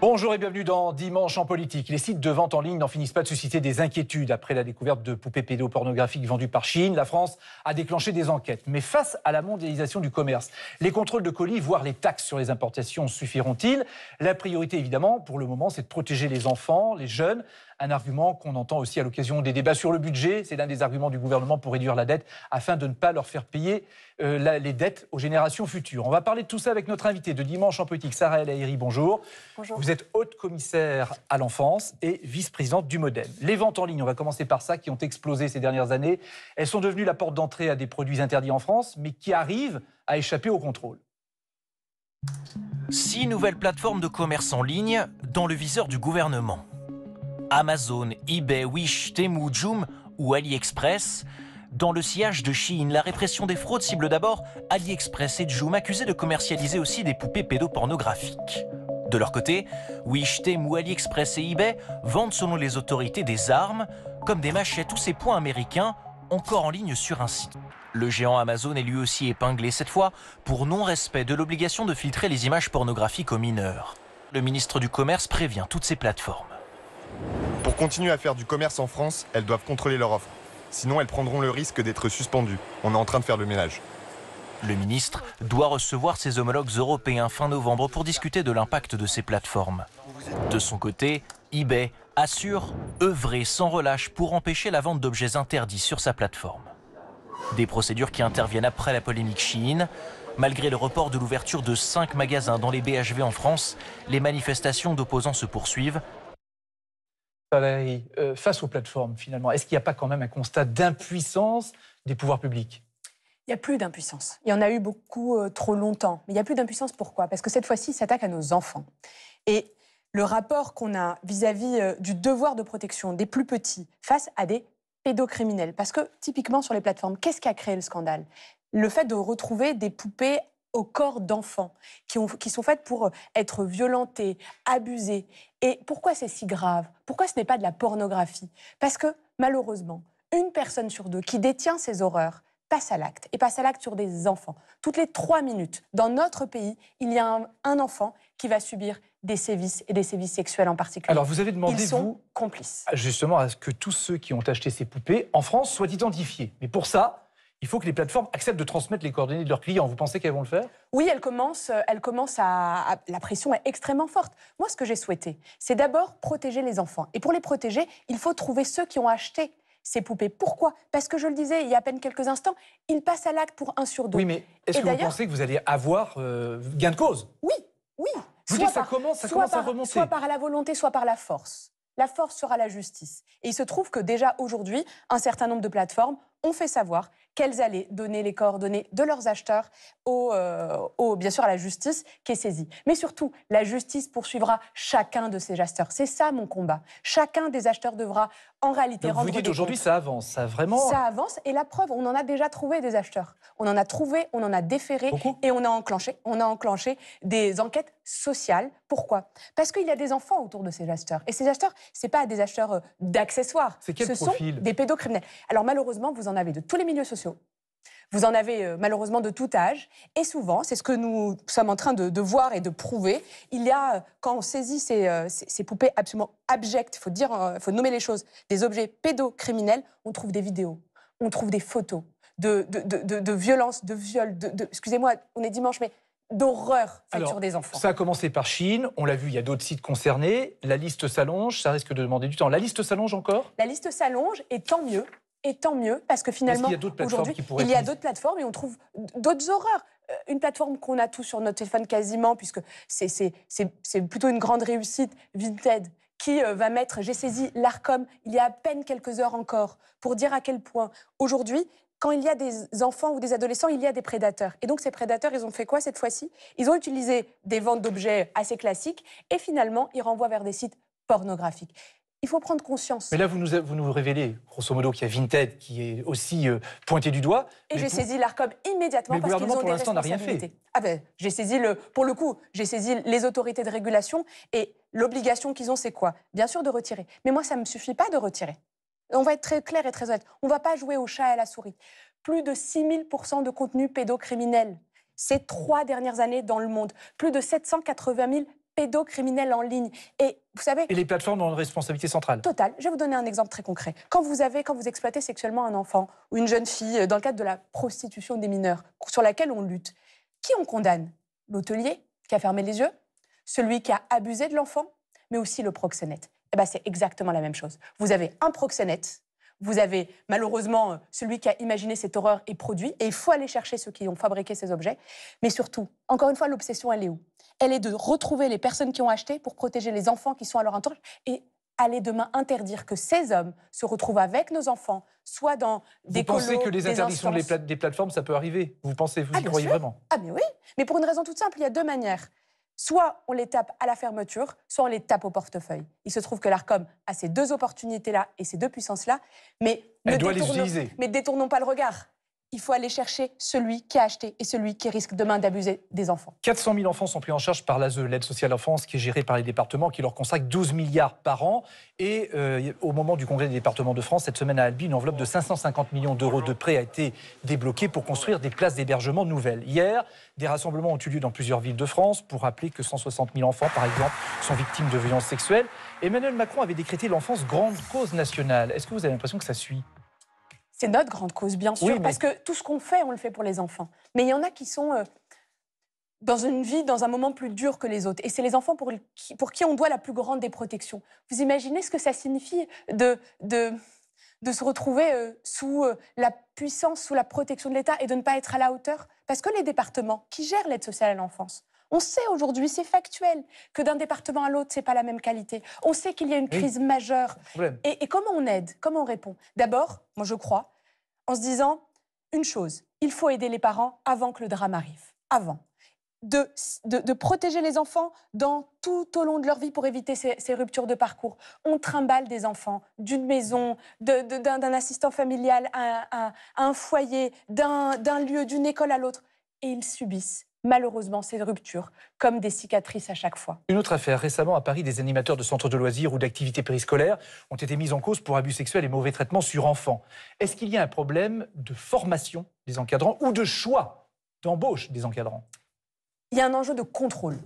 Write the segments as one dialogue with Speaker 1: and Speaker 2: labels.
Speaker 1: Bonjour et bienvenue dans Dimanche en politique. Les sites de vente en ligne n'en finissent pas de susciter des inquiétudes. Après la découverte de poupées pédopornographiques vendues par Chine, la France a déclenché des enquêtes. Mais face à la mondialisation du commerce, les contrôles de colis, voire les taxes sur les importations suffiront-ils? La priorité, évidemment, pour le moment, c'est de protéger les enfants, les jeunes. Un argument qu'on entend aussi à l'occasion des débats sur le budget. C'est l'un des arguments du gouvernement pour réduire la dette afin de ne pas leur faire payer les dettes aux générations futures. On va parler de tout ça avec notre invitée de Dimanche en politique, Sarah El Haïry. Bonjour.
Speaker 2: Bonjour.
Speaker 1: Vous êtes haute commissaire à l'enfance et vice-présidente du Modem. Les ventes en ligne, on va commencer par ça, qui ont explosé ces dernières années. Elles sont devenues la porte d'entrée à des produits interdits en France, mais qui arrivent à échapper au contrôle.
Speaker 3: 6 nouvelles plateformes de commerce en ligne dans le viseur du gouvernement. Amazon, eBay, Wish, Temu, Joom ou AliExpress. Dans le sillage de Chine, la répression des fraudes cible d'abord AliExpress et Joom, accusés de commercialiser aussi des poupées pédopornographiques. De leur côté, Wish, Temu, AliExpress et eBay vendent selon les autorités des armes, comme des machettes ou ces poings américains, encore en ligne sur un site. Le géant Amazon est lui aussi épinglé, cette fois pour non-respect de l'obligation de filtrer les images pornographiques aux mineurs. Le ministre du Commerce prévient toutes ces plateformes.
Speaker 4: Pour continuer à faire du commerce en France, elles doivent contrôler leur offre. Sinon, elles prendront le risque d'être suspendues. On est en train de faire le ménage.
Speaker 3: Le ministre doit recevoir ses homologues européens fin novembre pour discuter de l'impact de ces plateformes. De son côté, eBay assure œuvrer sans relâche pour empêcher la vente d'objets interdits sur sa plateforme. Des procédures qui interviennent après la polémique Chine. Malgré le report de l'ouverture de 5 magasins dans les BHV en France, les manifestations d'opposants se poursuivent.
Speaker 1: Valérie, face aux plateformes, finalement, est-ce qu'il n'y a pas quand même un constat d'impuissance des pouvoirs publics?
Speaker 2: Il n'y a plus d'impuissance. Il y en a eu beaucoup trop longtemps. Mais il n'y a plus d'impuissance, pourquoi? Parce que cette fois-ci, il s'attaque à nos enfants. Et le rapport qu'on a vis-à-vis du devoir de protection des plus petits face à des pédocriminels. Parce que, typiquement, sur les plateformes, qu'est-ce qui a créé le scandale? Le fait de retrouver des poupées au corps d'enfants, qui sont faites pour être violentées, abusées. Et pourquoi c'est si grave? Pourquoi ce n'est pas de la pornographie? Parce que, malheureusement, une personne sur deux qui détient ces horreurs passe à l'acte, et passe à l'acte sur des enfants. Toutes les 3 minutes, dans notre pays, il y a un enfant qui va subir des sévices, et des sévices sexuels en particulier.
Speaker 1: Alors, vous avez demandé,
Speaker 2: Ils sont
Speaker 1: vous,
Speaker 2: complices.
Speaker 1: justement, à ce que tous ceux qui ont acheté ces poupées en France soient identifiés. Mais pour ça, il faut que les plateformes acceptent de transmettre les coordonnées de leurs clients. Vous pensez qu'elles vont le faire?
Speaker 2: Oui, elle commence à... La pression est extrêmement forte. Moi, ce que j'ai souhaité, c'est d'abord protéger les enfants. Et pour les protéger, il faut trouver ceux qui ont acheté ces poupées. Pourquoi? Parce que je le disais il y a à peine quelques instants, ils passent à l'acte pour 1 sur 2.
Speaker 1: Oui, mais est-ce que vous pensez que vous allez avoir gain de cause?
Speaker 2: Oui.
Speaker 1: Vous dites que ça commence à remonter.
Speaker 2: Soit par la volonté, soit par la force. La force sera la justice. Et il se trouve que déjà aujourd'hui, un certain nombre de plateformes ont fait savoir qu'elles allaient donner les coordonnées de leurs acheteurs bien sûr à la justice qui est saisie. Mais surtout, la justice poursuivra chacun de ces acheteurs. C'est ça mon combat. Chacun des acheteurs devra en réalité rendre des comptes.
Speaker 1: Vous dites aujourd'hui ça avance, ça vraiment...
Speaker 2: Ça avance et la preuve, on en a déjà trouvé des acheteurs. On en a trouvé, on en a déféré.
Speaker 1: Beaucoup.
Speaker 2: Et on a enclenché des enquêtes sociales. Pourquoi? Parce qu'il y a des enfants autour de ces acheteurs. Et ces acheteurs, ce n'est pas des acheteurs d'accessoires.
Speaker 1: C'est quel profil?
Speaker 2: Sont des pédocriminels. Alors malheureusement, vous en avez de tous les milieux sociaux. Vous en avez malheureusement de tout âge. Et souvent, c'est ce que nous sommes en train de voir et de prouver, il y a, quand on saisit ces poupées absolument abjectes, il faut nommer les choses, des objets pédocriminels, on trouve des vidéos, on trouve des photos de violences, de viols, excusez-moi, on est dimanche, mais d'horreur faite sur des enfants.
Speaker 1: Ça a commencé par Chine, on l'a vu, il y a d'autres sites concernés, la liste s'allonge, ça risque de demander du temps. La liste s'allonge encore?
Speaker 2: La liste s'allonge, et tant mieux. Et tant mieux, parce que finalement, aujourd'hui, il y a d'autres plateformes et on trouve d'autres horreurs. Une plateforme qu'on a tous sur notre téléphone quasiment, puisque c'est plutôt une grande réussite, Vinted, qui va mettre, j'ai saisi l'Arcom il y a à peine quelques heures encore, pour dire à quel point, aujourd'hui, quand il y a des enfants ou des adolescents, il y a des prédateurs. Et donc ces prédateurs, ils ont fait quoi cette fois-ci? Ils ont utilisé des ventes d'objets assez classiques et finalement, ils renvoient vers des sites pornographiques. Il faut prendre conscience.
Speaker 1: Mais là, vous nous révélez, grosso modo, qu'il y a Vinted qui est aussi pointé du doigt.
Speaker 2: Et j'ai saisi l'Arcom immédiatement parce qu'ils ont des responsabilités. Ah ben, j'ai saisi pour le coup, j'ai saisi les autorités de régulation et l'obligation qu'ils ont, c'est quoi? Bien sûr de retirer. Mais moi, ça ne me suffit pas de retirer. On va être très clair et très honnête. On ne va pas jouer au chat et à la souris. Plus de 6000% de contenu pédocriminel ces 3 dernières années dans le monde. Plus de 780 000 pédocriminels en ligne. Et vous savez...
Speaker 1: Et les plateformes ont une responsabilité centrale.
Speaker 2: Total. Je vais vous donner un exemple très concret. Quand vous exploitez sexuellement un enfant ou une jeune fille dans le cadre de la prostitution des mineurs, sur laquelle on lutte, qui on condamne? L'hôtelier qui a fermé les yeux, celui qui a abusé de l'enfant, mais aussi le proxénète. Eh ben, c'est exactement la même chose. Vous avez un proxénète, vous avez malheureusement celui qui a imaginé cette horreur et produit, et il faut aller chercher ceux qui ont fabriqué ces objets. Mais surtout, encore une fois, l'obsession, elle est où? Elle est de retrouver les personnes qui ont acheté pour protéger les enfants qui sont à leur entourage et aller demain interdire que ces hommes se retrouvent avec nos enfants, soit dans des colos,
Speaker 1: Vous pensez que les interdictions
Speaker 2: instances...
Speaker 1: des plateformes, ça peut arriver? Vous y
Speaker 2: bien
Speaker 1: croyez
Speaker 2: sûr.
Speaker 1: vraiment?
Speaker 2: Ah mais oui, mais pour une raison toute simple, il y a deux manières. Soit on les tape à la fermeture, soit on les tape au portefeuille. Il se trouve que l'Arcom a ces deux opportunités-là et ces deux puissances-là, mais
Speaker 1: Elle doit les utiliser.
Speaker 2: Mais détournons pas le regard. Il faut aller chercher celui qui a acheté et celui qui risque demain d'abuser des enfants.
Speaker 1: 400 000 enfants sont pris en charge par l'ASE, l'aide sociale à l'enfance, qui est gérée par les départements, qui leur consacre 12 milliards par an. Et au moment du congrès des départements de France, cette semaine à Albi, une enveloppe de 550 millions d'euros de prêts a été débloquée pour construire des places d'hébergement nouvelles. Hier, des rassemblements ont eu lieu dans plusieurs villes de France pour rappeler que 160 000 enfants, par exemple, sont victimes de violences sexuelles. Emmanuel Macron avait décrété l'enfance grande cause nationale. Est-ce que vous avez l'impression que ça suit ?
Speaker 2: C'est notre grande cause, bien sûr, parce que tout ce qu'on fait, on le fait pour les enfants. Mais il y en a qui sont dans une vie, dans un moment plus dur que les autres. Et c'est les enfants pour qui on doit la plus grande des protections. Vous imaginez ce que ça signifie de se retrouver sous la puissance, sous la protection de l'État et de ne pas être à la hauteur? Parce que les départements qui gèrent l'aide sociale à l'enfance, on sait aujourd'hui, c'est factuel, que d'un département à l'autre, c'est pas la même qualité. On sait qu'il y a une crise majeure. Et comment on aide? Comment on répond? D'abord, moi je crois, en se disant une chose, il faut aider les parents avant que le drame arrive. Avant. De protéger les enfants tout au long de leur vie pour éviter ces ruptures de parcours. On trimballe des enfants d'une maison, d'un assistant familial à un foyer, d'un lieu, d'une école à l'autre. Et ils subissent malheureusement ces ruptures comme des cicatrices à chaque fois.
Speaker 1: Une autre affaire. Récemment, à Paris, des animateurs de centres de loisirs ou d'activités périscolaires ont été mis en cause pour abus sexuels et mauvais traitements sur enfants. Est-ce qu'il y a un problème de formation des encadrants ou de choix d'embauche des encadrants?
Speaker 2: Il y a un enjeu de contrôle.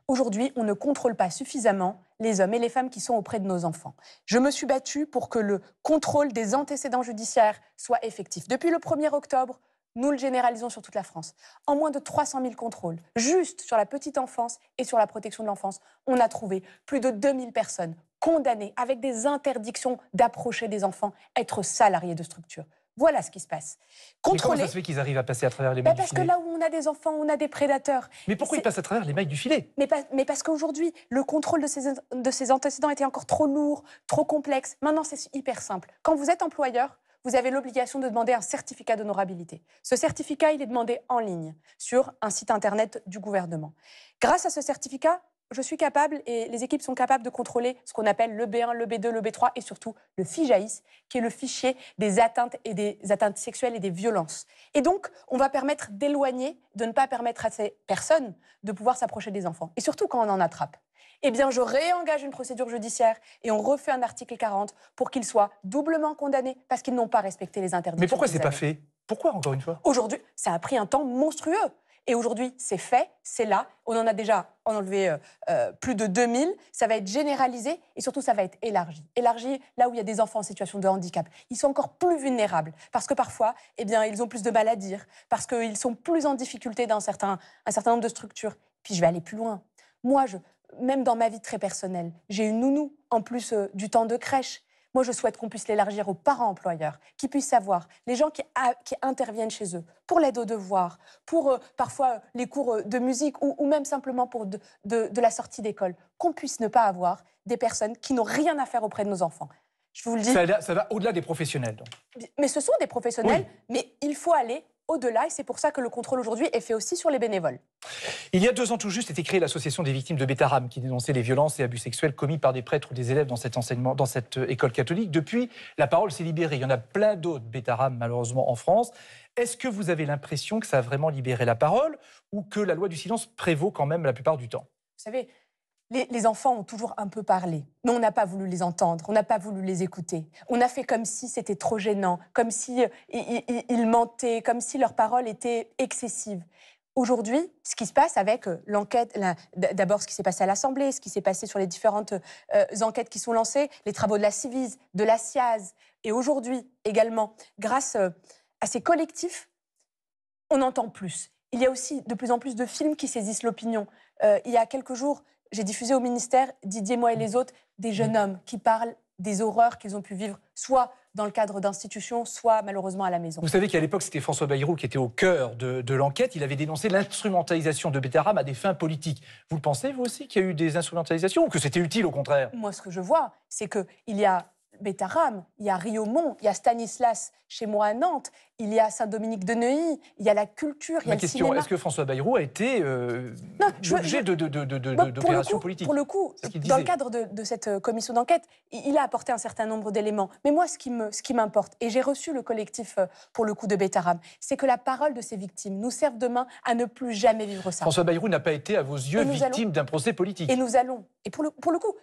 Speaker 2: Aujourd'hui, on ne contrôle pas suffisamment les hommes et les femmes qui sont auprès de nos enfants. Je me suis battue pour que le contrôle des antécédents judiciaires soit effectif. Depuis le 1er octobre, nous le généralisons sur toute la France. En moins de 300 000 contrôles, juste sur la petite enfance et sur la protection de l'enfance, on a trouvé plus de 2000 personnes condamnées avec des interdictions d'approcher des enfants, être salariés de structure. Voilà ce qui se passe.
Speaker 1: Mais comment ça se fait qu'ils arrivent à passer à travers les mailles du filet?
Speaker 2: Parce que là où on a des enfants, on a des prédateurs.
Speaker 1: Mais pourquoi ils passent à travers les mailles du filet?
Speaker 2: Mais parce qu'aujourd'hui, le contrôle de ces antécédents était encore trop lourd, trop complexe. Maintenant, c'est hyper simple. Quand vous êtes employeur, vous avez l'obligation de demander un certificat d'honorabilité. Ce certificat, il est demandé en ligne sur un site internet du gouvernement. Grâce à ce certificat, je suis capable et les équipes sont capables de contrôler ce qu'on appelle le B1, le B2, le B3 et surtout le FIJAIS, qui est le fichier des atteintes sexuelles et des violences. Et donc, on va permettre d'éloigner, de ne pas permettre à ces personnes de pouvoir s'approcher des enfants. Et surtout quand on en attrape. Eh bien, je réengage une procédure judiciaire et on refait un article 40 pour qu'ils soient doublement condamnés parce qu'ils n'ont pas respecté les interdictions.
Speaker 1: Mais pourquoi c'est pas fait? Pourquoi, encore une fois?
Speaker 2: Aujourd'hui, ça a pris un temps monstrueux. Et aujourd'hui, c'est fait, c'est là. On en a déjà enlevé plus de 2000. Ça va être généralisé et surtout, ça va être élargi. Élargi là où il y a des enfants en situation de handicap. Ils sont encore plus vulnérables parce que parfois, eh bien, ils ont plus de mal à dire, parce qu'ils sont plus en difficulté dans un certain nombre de structures. Puis je vais aller plus loin. Moi, même dans ma vie très personnelle, j'ai une nounou en plus du temps de crèche. Moi, je souhaite qu'on puisse l'élargir aux parents employeurs, qui puissent savoir, les gens qui interviennent chez eux, pour l'aide aux devoirs, pour parfois les cours de musique ou même simplement pour de la sortie d'école, qu'on puisse ne pas avoir des personnes qui n'ont rien à faire auprès de nos enfants. Je vous le dis.
Speaker 1: Ça va au-delà des professionnels, donc.
Speaker 2: Mais ce sont des professionnels,
Speaker 1: oui.
Speaker 2: Mais il faut aller au-delà et c'est pour ça que le contrôle aujourd'hui est fait aussi sur les bénévoles.
Speaker 1: Il y a 2 ans tout juste était créée l'association des victimes de Beth-Haram qui dénonçait les violences et abus sexuels commis par des prêtres ou des élèves dans cette école catholique. Depuis, la parole s'est libérée. Il y en a plein d'autres Beth-Haram malheureusement en France. Est-ce que vous avez l'impression que ça a vraiment libéré la parole ou que la loi du silence prévaut quand même la plupart du temps?
Speaker 2: Vous savez, les enfants ont toujours un peu parlé, mais on n'a pas voulu les entendre, on n'a pas voulu les écouter. On a fait comme si c'était trop gênant, comme si ils mentaient, comme si leurs paroles étaient excessives. Aujourd'hui, ce qui se passe avec l'enquête, d'abord ce qui s'est passé à l'Assemblée, ce qui s'est passé sur les différentes enquêtes qui sont lancées, les travaux de la Civis, de la SIAZ, et aujourd'hui également, grâce à ces collectifs, on entend plus. Il y a aussi de plus en plus de films qui saisissent l'opinion. Il y a quelques jours, j'ai diffusé au ministère, Didier, moi et les autres, des jeunes hommes qui parlent des horreurs qu'ils ont pu vivre, soit dans le cadre d'institutions, soit malheureusement à la maison.
Speaker 1: Vous savez qu'à l'époque, c'était François Bayrou qui était au cœur de l'enquête. Il avait dénoncé l'instrumentalisation de Betterham à des fins politiques. Vous le pensez, vous aussi, qu'il y a eu des instrumentalisations ou que c'était utile, au contraire?
Speaker 2: Moi, ce que je vois, c'est qu'il y a Betterham, il y a Riaumont, il y a Stanislas chez moi à Nantes, il y a Saint-Dominique de Neuilly, il y a la culture, il y a le cinéma.
Speaker 1: Est-ce que François Bayrou a été l'objet d'opérations politiques?
Speaker 2: Pour le coup, dans le cadre de cette commission d'enquête, il a apporté un certain nombre d'éléments. Mais moi, ce qui m'importe, et j'ai reçu le collectif pour le coup de Betterham, c'est que la parole de ces victimes nous serve demain à ne plus jamais vivre ça.
Speaker 1: François Bayrou n'a pas été, à vos yeux, victime d'un procès politique.
Speaker 2: Et nous allons. Et pour le coup,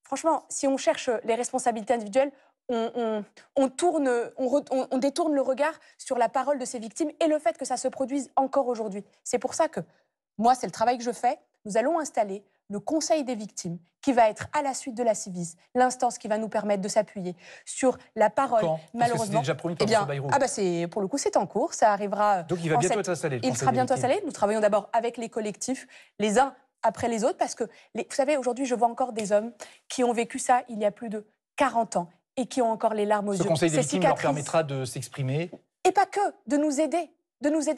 Speaker 2: franchement, si on cherche les responsabilités individuelles, on détourne le regard sur la parole de ces victimes et le fait que ça se produise encore aujourd'hui. C'est pour ça que, moi, c'est le travail que je fais. Nous allons installer le Conseil des victimes, qui va être à la suite de la Civis, l'instance qui va nous permettre de s'appuyer sur la parole.
Speaker 1: Quand?
Speaker 2: Malheureusement,
Speaker 1: c'était déjà promis par François Bayrou.
Speaker 2: Pour le coup, c'est en cours. Ça arrivera.
Speaker 1: Donc il va bientôt être installé.
Speaker 2: Il sera bientôt installé. Nous travaillons d'abord avec les collectifs, les uns après les autres, parce que, vous savez, aujourd'hui, je vois encore des hommes qui ont vécu ça il y a plus de 40 ans et qui ont encore les larmes aux yeux.
Speaker 1: Ce Conseil des victimes leur permettra de s'exprimer.
Speaker 2: Et pas que, de nous aider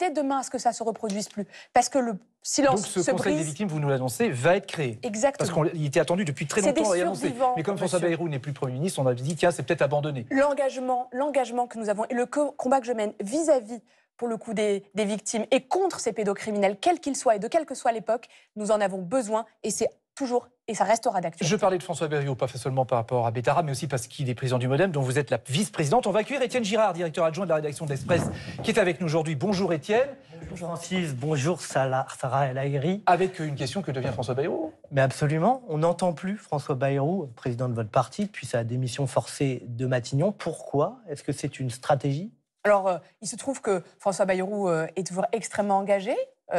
Speaker 2: demain à ce que ça ne se reproduise plus. Parce que le silence se brise.
Speaker 1: Donc ce Conseil des victimes, vous nous l'annoncez, va être créé.
Speaker 2: Exactement.
Speaker 1: Parce qu'il était attendu depuis très longtemps et annoncé. Mais comme François Bayrou n'est plus Premier ministre, on a dit, tiens, c'est peut-être abandonné.
Speaker 2: L'engagement que nous avons et le combat que je mène vis-à-vis pour le coup des victimes et contre ces pédocriminels, quels qu'ils soient et de quelle que soit l'époque, nous en avons besoin et c'est toujours, et ça restera d'actualité.
Speaker 1: Je parlais de François Bayrou, pas seulement par rapport à Betterham, mais aussi parce qu'il est président du MoDem, dont vous êtes la vice-présidente. On va accueillir Étienne Girard, directeur adjoint de la rédaction de l'Express, qui est avec nous aujourd'hui. Bonjour Étienne.
Speaker 5: Bonjour Francis, bonjour Sarah El Haïry.
Speaker 1: Avec une question, que devient François Bayrou?
Speaker 5: Mais absolument, on n'entend plus François Bayrou, président de votre parti, depuis sa démission forcée de Matignon. Pourquoi? Est-ce que c'est une stratégie?
Speaker 2: Alors, il se trouve que François Bayrou est toujours extrêmement engagé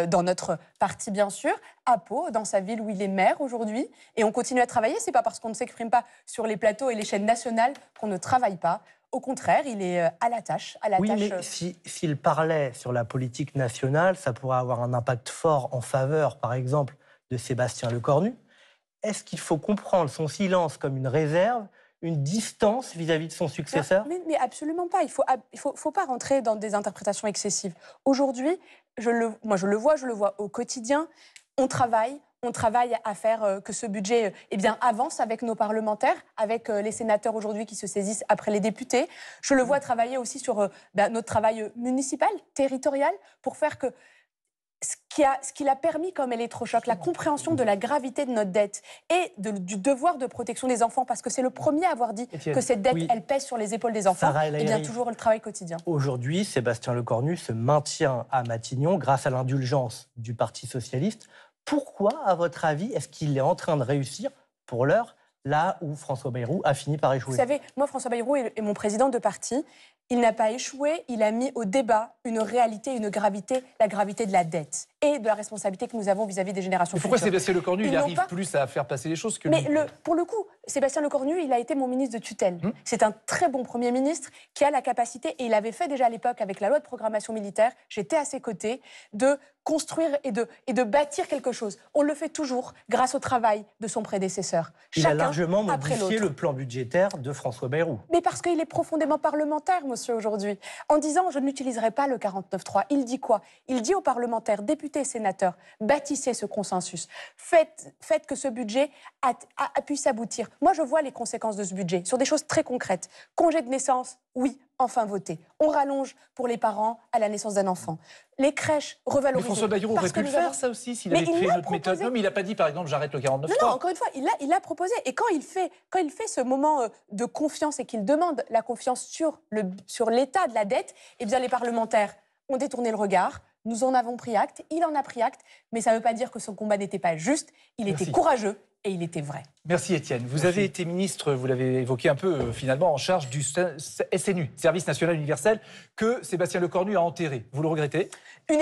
Speaker 2: dans notre parti, bien sûr, à Pau, dans sa ville où il est maire aujourd'hui. Et on continue à travailler. Ce n'est pas parce qu'on ne s'exprime pas sur les plateaux et les chaînes nationales qu'on ne travaille pas. Au contraire, il est à la tâche.
Speaker 5: Oui, mais s'il parlait sur la politique nationale, ça pourrait avoir un impact fort en faveur, par exemple, de Sébastien Lecornu. Est-ce qu'il faut comprendre son silence comme une réserve, une distance vis-à-vis de son successeur?
Speaker 2: Mais absolument pas. Il faut pas rentrer dans des interprétations excessives. Aujourd'hui, je le vois au quotidien. On travaille à faire que ce budget avance avec nos parlementaires, avec les sénateurs aujourd'hui qui se saisissent après les députés. Je le vois travailler aussi sur notre travail municipal, territorial, pour faire que ce qui l'a permis, comme électrochoc, la compréhension de la gravité de notre dette et du devoir de protection des enfants, parce que c'est le premier à avoir dit que cette dette, elle pèse sur les épaules des enfants, et bien toujours le travail quotidien.
Speaker 5: Aujourd'hui, Sébastien Lecornu se maintient à Matignon grâce à l'indulgence du Parti socialiste. Pourquoi, à votre avis, est-ce qu'il est en train de réussir, pour l'heure, là où François Bayrou a fini par échouer?
Speaker 2: Vous savez, moi, François Bayrou est mon président de parti. Il n'a pas échoué, il a mis au débat une réalité, une gravité, la gravité de la dette et de la responsabilité que nous avons vis-à-vis des générations futures.
Speaker 1: Pourquoi Sébastien Lecornu, il arrive plus à faire passer les choses que lui?
Speaker 2: Pour le coup, Sébastien Lecornu, il a été mon ministre de tutelle. C'est un très bon Premier ministre qui a la capacité, et il avait fait déjà à l'époque avec la loi de programmation militaire, j'étais à ses côtés, de construire et de bâtir quelque chose. On le fait toujours grâce au travail de son prédécesseur.
Speaker 5: Il a largement modifié le plan budgétaire de François Bayrou.
Speaker 2: Mais parce qu'il est profondément parlementaire, monsieur, aujourd'hui. En disant « je n'utiliserai pas le 49.3 », il dit quoi? Il dit aux parlementaires, députés et sénateurs, bâtissez ce consensus. Faites que ce budget puisse aboutir. Moi, je vois les conséquences de ce budget sur des choses très concrètes. Congé de naissance, oui, enfin voté. On rallonge pour les parents à la naissance d'un enfant. Les crèches revalorisées.
Speaker 1: Mais François Bayrou aurait pu le faire, ça aussi, s'il avait créé notre méthode. Non, mais il n'a pas dit, par exemple, j'arrête le 49.3.
Speaker 2: Non, encore une fois, il l'a proposé. Et quand il fait ce moment de confiance et qu'il demande la confiance sur l'état de la dette, eh bien, les parlementaires ont détourné le regard. Nous en avons pris acte, il en a pris acte, mais ça ne veut pas dire que son combat n'était pas juste. Il était courageux et il était vrai.
Speaker 1: Merci Étienne. Vous avez été ministre, vous l'avez évoqué un peu finalement, en charge du SNU, Service National Universel, que Sébastien Lecornu a enterré. Vous le regrettez ?
Speaker 2: Une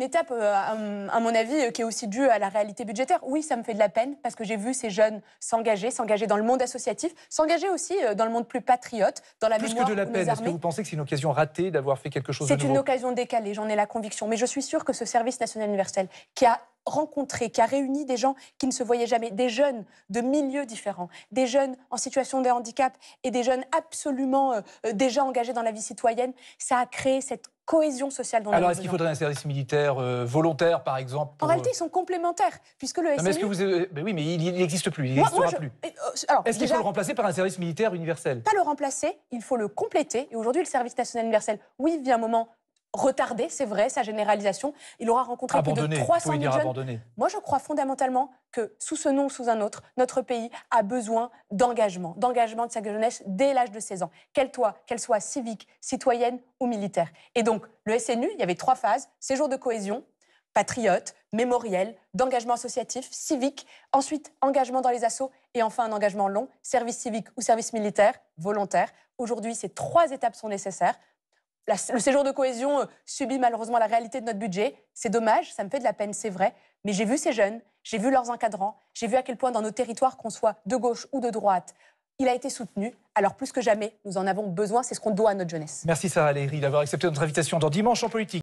Speaker 2: étape à mon avis, qui est aussi due à la réalité budgétaire. Oui, ça me fait de la peine parce que j'ai vu ces jeunes s'engager dans le monde associatif, s'engager aussi dans le monde plus patriote, dans la
Speaker 1: Plus
Speaker 2: mémoire
Speaker 1: que de la
Speaker 2: de nos
Speaker 1: peine, est-ce que
Speaker 2: armées.
Speaker 1: vous pensez que c'est une occasion ratée d'avoir fait quelque chose de
Speaker 2: C'est
Speaker 1: nouveau ?
Speaker 2: une occasion décalée, j'en ai la conviction. Mais je suis sûre que ce service national universel qui a rencontré, qui a réuni des gens qui ne se voyaient jamais, des jeunes de milieux différents, des jeunes en situation de handicap et des jeunes absolument déjà engagés dans la vie citoyenne, ça a créé cette cohésion sociale dont on a
Speaker 1: Alors,
Speaker 2: besoin.
Speaker 1: est-ce qu'il faudrait un service militaire volontaire, par exemple
Speaker 2: En réalité, ils sont complémentaires, puisque le SNU...
Speaker 1: Non, mais est-ce que vous... Ben oui, mais il n'existe plus, il n'existera plus.
Speaker 2: Alors,
Speaker 1: Est-ce qu'il
Speaker 2: déjà,
Speaker 1: faut le remplacer par un service militaire universel ?
Speaker 2: pas le remplacer, il faut le compléter. Et aujourd'hui, le service national universel, oui, vit un moment retardé, c'est vrai, sa généralisation. Il aura rencontré plus de
Speaker 1: Abandonné,
Speaker 2: 300
Speaker 1: faut
Speaker 2: 000
Speaker 1: dire
Speaker 2: jeunes.
Speaker 1: abandonné.
Speaker 2: Moi, je crois fondamentalement que, sous ce nom ou sous un autre, notre pays a besoin d'engagement de sa jeunesse dès l'âge de 16 ans, qu'elle soit civique, citoyenne ou militaire. Et donc, le SNU, il y avait 3 phases, séjour de cohésion, patriote, mémoriel, d'engagement associatif, civique, ensuite engagement dans les assos et enfin un engagement long, service civique ou service militaire, volontaire. Aujourd'hui, ces 3 étapes sont nécessaires. Le séjour de cohésion subit malheureusement la réalité de notre budget. C'est dommage, ça me fait de la peine, c'est vrai. Mais j'ai vu ces jeunes, j'ai vu leurs encadrants, j'ai vu à quel point dans nos territoires, qu'on soit de gauche ou de droite, il a été soutenu. Alors plus que jamais, nous en avons besoin, c'est ce qu'on doit à notre jeunesse.
Speaker 1: Merci Sarah Léry d'avoir accepté notre invitation dans Dimanche en politique.